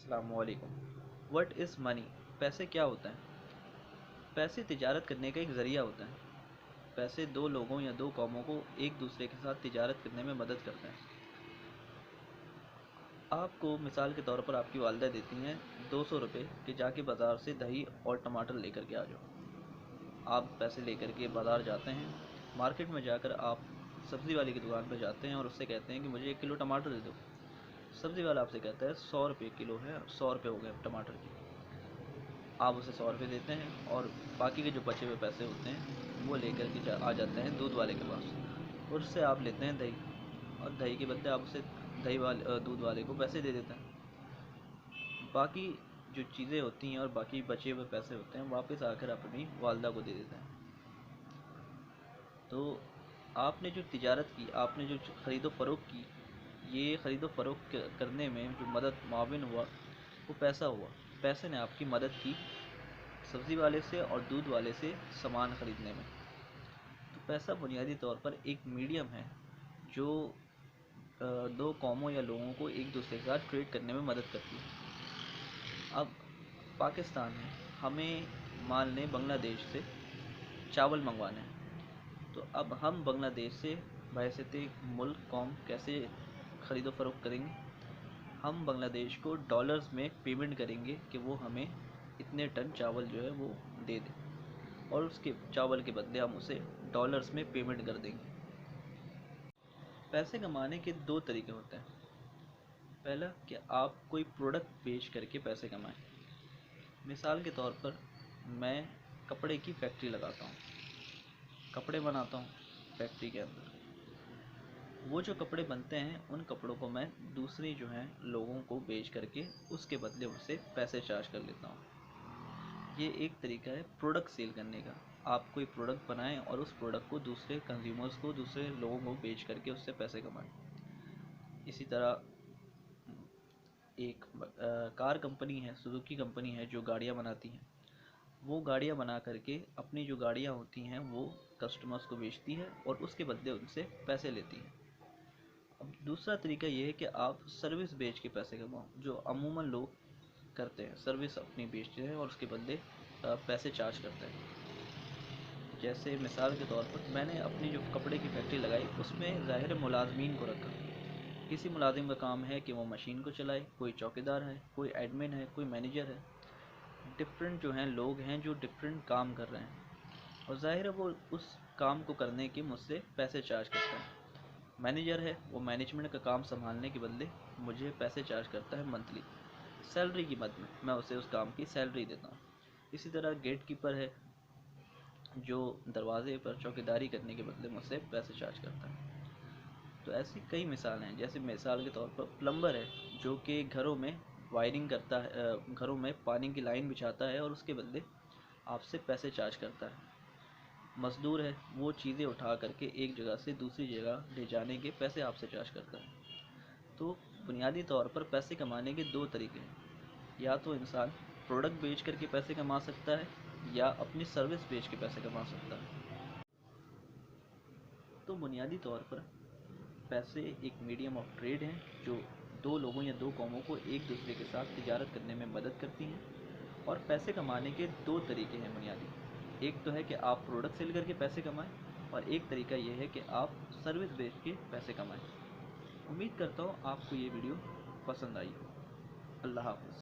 अस्सलाम वालेकुम। What is money? पैसे क्या होता है? पैसे तिजारत करने का एक ज़रिया होता है। पैसे दो लोगों या दो कौमों को एक दूसरे के साथ तिजारत करने में मदद करता है। आपको मिसाल के तौर पर आपकी वालिदा देती हैं 200 रुपये कि जाके बाज़ार से दही और टमाटर लेकर के आ जाओ। आप पैसे लेकर के बाज़ार जाते हैं। मार्केट में जाकर आप सब्ज़ी वाले की दुकान पर जाते हैं और उससे कहते हैं कि मुझे 1 किलो टमाटर दे दो। सब्ज़ी वाला आपसे कहता है 100 रुपये किलो है, 100 रुपये हो गए टमाटर की। आप उसे 100 रुपये देते हैं और बाकी के जो बचे हुए पैसे होते हैं वो लेकर के आ जाते हैं दूध वाले के पास, और उससे आप लेते हैं दही, और दही के बदले आप उसे दूध वाले को पैसे दे देते हैं। बाकी जो चीज़ें होती हैं और बाकी बचे हुए पैसे होते हैं वापस आकर अपनी वालदा को दे देते हैं। तो आपने जो तिजारत की, आपने जो ख़रीदो फ़रोख्त की, ये ख़रीदो फ़रोख्त करने में जो मदद माविन हुआ वो पैसा हुआ। पैसे ने आपकी मदद की सब्ज़ी वाले से और दूध वाले से सामान ख़रीदने में। तो पैसा बुनियादी तौर पर एक मीडियम है जो दो कौमों या लोगों को एक दूसरे के साथ ट्रेड करने में मदद करती है। अब पाकिस्तान में हमें मान लें बांग्लादेश से चावल मंगवाने हैं, तो अब हम बांग्लादेश से बहैसियत मुल्क कौम कैसे ख़रीदो फ़रोख्त करेंगे? हम बांग्लादेश को डॉलर्स में पेमेंट करेंगे कि वो हमें इतने टन चावल जो है वो दे दे, और उसके चावल के बदले हम उसे डॉलर्स में पेमेंट कर देंगे। पैसे कमाने के दो तरीके होते हैं। पहला कि आप कोई प्रोडक्ट बेच करके पैसे कमाएं। मिसाल के तौर पर मैं कपड़े की फैक्ट्री लगाता हूँ, कपड़े बनाता हूँ फैक्ट्री के अंदर। वो जो कपड़े बनते हैं उन कपड़ों को मैं दूसरे जो हैं लोगों को बेच करके उसके बदले उनसे पैसे चार्ज कर लेता हूँ। ये एक तरीका है प्रोडक्ट सेल करने का। आप कोई प्रोडक्ट बनाएं और उस प्रोडक्ट को दूसरे कंज्यूमर्स को, दूसरे लोगों को बेच करके उससे पैसे कमाएं। इसी तरह एक कार कंपनी है, सुजुकी कंपनी है, जो गाड़ियाँ बनाती हैं। वो गाड़ियाँ बना करके अपनी जो गाड़ियाँ होती हैं वो कस्टमर्स को बेचती है और उसके बदले उनसे पैसे लेती है। अब दूसरा तरीका ये है कि आप सर्विस बेच के पैसे कमाओ, जो अमूमन लोग करते हैं। सर्विस अपनी बेचते हैं और उसके बदले पैसे चार्ज करते हैं। जैसे मिसाल के तौर पर मैंने अपनी जो कपड़े की फैक्ट्री लगाई उसमें ज़ाहिर मुलाजमीन को रखा। किसी मुलाजिम का काम है कि वो मशीन को चलाए, कोई चौकीदार है, कोई एडमिन है, कोई मैनेजर है। डिफरेंट जो हैं लोग हैं जो डिफरेंट काम कर रहे हैं, और ज़ाहिर है वो उस काम को करने के मुझसे पैसे चार्ज करता है। मैनेजर है, वो मैनेजमेंट का काम संभालने के बदले मुझे पैसे चार्ज करता है मंथली, सैलरी की मद में मैं उसे उस काम की सैलरी देता हूँ। इसी तरह गेट कीपर है जो दरवाजे पर चौकीदारी करने के बदले मुझसे पैसे चार्ज करता है। तो ऐसी कई मिसालें हैं। जैसे मिसाल के तौर पर प्लम्बर है जो कि घरों में वायरिंग करता है, घरों में पानी की लाइन बिछाता है और उसके बदले आपसे पैसे चार्ज करता है। मज़दूर है, वो चीज़ें उठा करके एक जगह से दूसरी जगह ले जाने के पैसे आपसे चार्ज करता है। तो बुनियादी तौर पर पैसे कमाने के दो तरीके हैं। या तो इंसान प्रोडक्ट बेच करके पैसे कमा सकता है या अपनी सर्विस बेच के पैसे कमा सकता है। तो बुनियादी तौर पर पैसे एक मीडियम ऑफ ट्रेड हैं जो दो लोगों या दो कौमों को एक दूसरे के साथ तिजारत करने में मदद करती हैं। और पैसे कमाने के दो तरीके हैं बुनियादी। एक तो है कि आप प्रोडक्ट सेल करके पैसे कमाएं, और एक तरीका यह है कि आप सर्विस बेच के पैसे कमाएं। उम्मीद करता हूँ आपको ये वीडियो पसंद आई हो। अल्लाह हाफ़िज़।